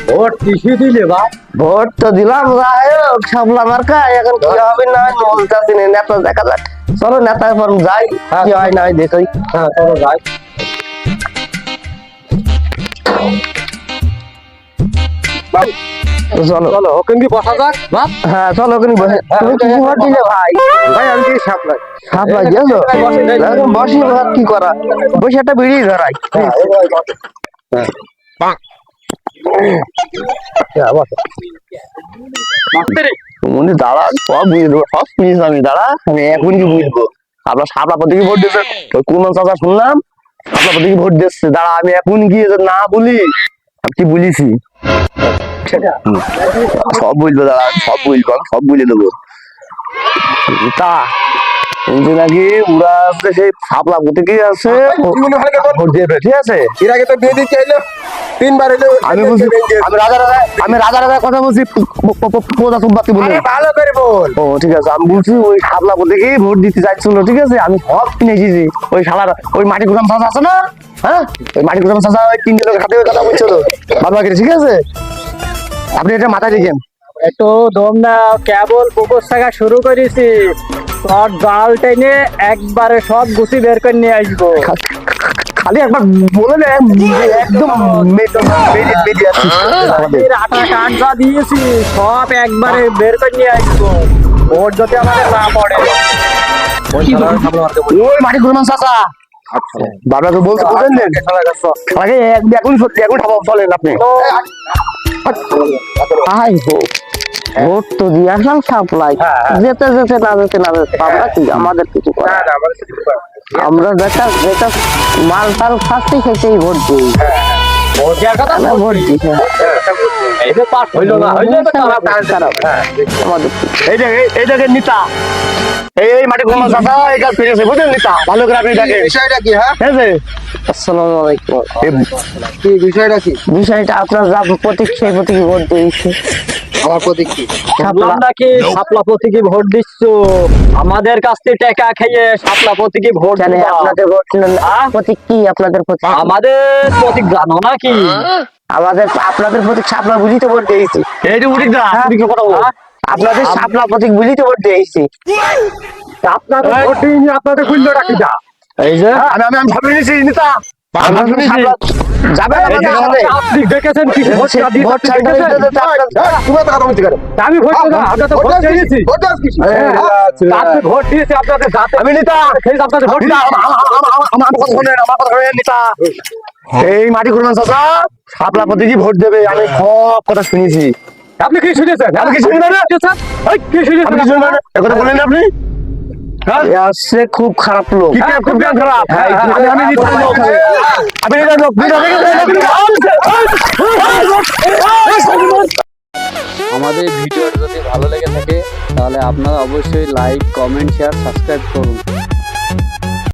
Vote কিসে দিলে ভাই? ভোট তো দিলাম সামলা মার্কা, এখন কি হবে না বলতেছি না, নেতা দেখা যাক। চলো নেতা ফর্ম যাই, কি হয় না হয় দেখি। হ্যাঁ চলো যাই। চলো চলো ওখানে কি বসা যাক বাপ? হ্যাঁ চলো ওখানে বসে। তুমি কি ভোট দিলে ভাই? ভাই আমি কি সাপ্লাই। সাপলা দিয়েছো? বসি ভাত কি করা, বসে একটা বিড়ি ধরাই। উনি দাঁড়া, সব বুঝে দেবো, সব প্লিজ আমি দাঁড়া, আমি এখন কি বুঝবো। আপনার সাপলা প্রতীকে ভোট দিচ্ছে, ওই কুমন চাচা শুনলাম সাপলা প্রতীকে ভোট দিচ্ছে, দাঁড়া আমি এখন গিয়ে না বলি আমি কি বলিছি। সব বুঝবো দাঁড়া, সব বুঝবো, আমি সব বুঝে দেবো। তা কিন্তু নাকি ওরা সেই সাপলা প্রতীকে আছে ভোট দিয়ে দেবে, ঠিক আছে। এর আগে তো দিয়ে দিতে চাইলো, 3 বার এলো। আমি বলছি, আমি রাজা রাজা কথা বলছি, প্রজা সম্পত্তি বলে। আরে ভালো করে বল। ও ঠিক আছে, আমি বলছি ওই সাপলা প্রতীকে ভোট দিতে যাচ্ছিল, ঠিক আছে। আমি সব কিনে এসেছি, ওই শালার ওই মাটি গুদাম চাষা আছে না, হ্যাঁ ওই মাটি গুদাম চাষা, ওই 3 জনের হাতে কথা বলছিল বাবা, ঠিক আছে। আপনি এটা মাথায় রেখেন। একটু দম না, কেবল পুকুর থাকা শুরু করেছি, তোর জাল টেনে একবারে সব গুছি বের করে নিয়ে আসবো। খালি একবার বলে না, একদম চাকরির আটা কাঠ যা দিয়েছি সব একবারে বের করে নিয়ে আসবো, ভোট যদি আমাদের না পড়ে। ওই মাটি গুদাম চাষা বাবাকে বলতে বুঝলেন, এখন সত্যি এখন চলেন আপনি। ভোট তো দিয়ে আসলাম সাপ্লাই, যেতে যেতে না যেতে না যেতে আমরা কি, আমাদের কিছু করার নেই। আমরা যেটা যেটা মাল টাল খাচ্ছি সেটাই ভোট দিই, ভোট দিই। এই দেখেন নিতা, এই মাটি ঘুমা চাষা এই কাজ ফিরেছে, বুঝলেন নিতা, ভালো করে আপনি দেখেন বিষয়টা কি? হ্যাঁ আসসালামু আলাইকুম। কি বিষয়টা কি? বিষয়টা আপনার যা প্রতীক সেই প্রতীকে ভোট দিয়েছে। আমার প্রতীক কি? বললাম নাকি শাপলা প্রতীকে ভোট দিচ্ছ, আমাদের কাছ থেকে টাকা খেয়ে শাপলা প্রতীকে ভোট জানে দিবা। আপনাদের ভোট প্রতীক কি? আপনাদের প্রতীক আমাদের প্রতীক জানো নাকি? আমাদের আপনাদের প্রতীক শাপলা বুঝি তো ভোট দিয়েছি। এই যে উঠিক দা কথা বল, আপনাদের শাপলা প্রতীক বুঝি তো ভোট দিয়েছি। আপনাদের ভোট দিইনি, আপনাদের খুললো রাখি যা। এই যে আমি ভাবে নিয়েছি নিতা, যাবে আপনি দেখেছেন কি ভোট দিয়ে ভোট তুমি তো কথা বলতে পারো। আমি ভোট দেবো, আমরা তো ভোট দিয়েছি। ভোট দাও কিছু। আপনি ভোট দিয়েছি আপনাদের জাতে, আমি নিতা, সেই আপনাদের ভোট দিয়েছি। আমার কথা শোনেন, আমার কথা শোনেন নিতা। এই মাটি ঘুরমান চাচা শাপলা প্রতীকই ভোট দেবে, আমি সব কথা শুনেছি। আপনি কি শুনেছেন? আপনি কি শুনবেন না? এই, কি শুনেছেন? আপনি কি শুনবেন না? এ কথা বলেন আপনি? সে খুব খারাপ লোক, খুব খারাপ। আমি নিতার লোক, আমি নিতার লোক। আমাদের ভিডিওটা যদি ভালো লেগে থাকে তাহলে আপনারা অবশ্যই লাইক, কমেন্ট, শেয়ার, সাবস্ক্রাইব করুন।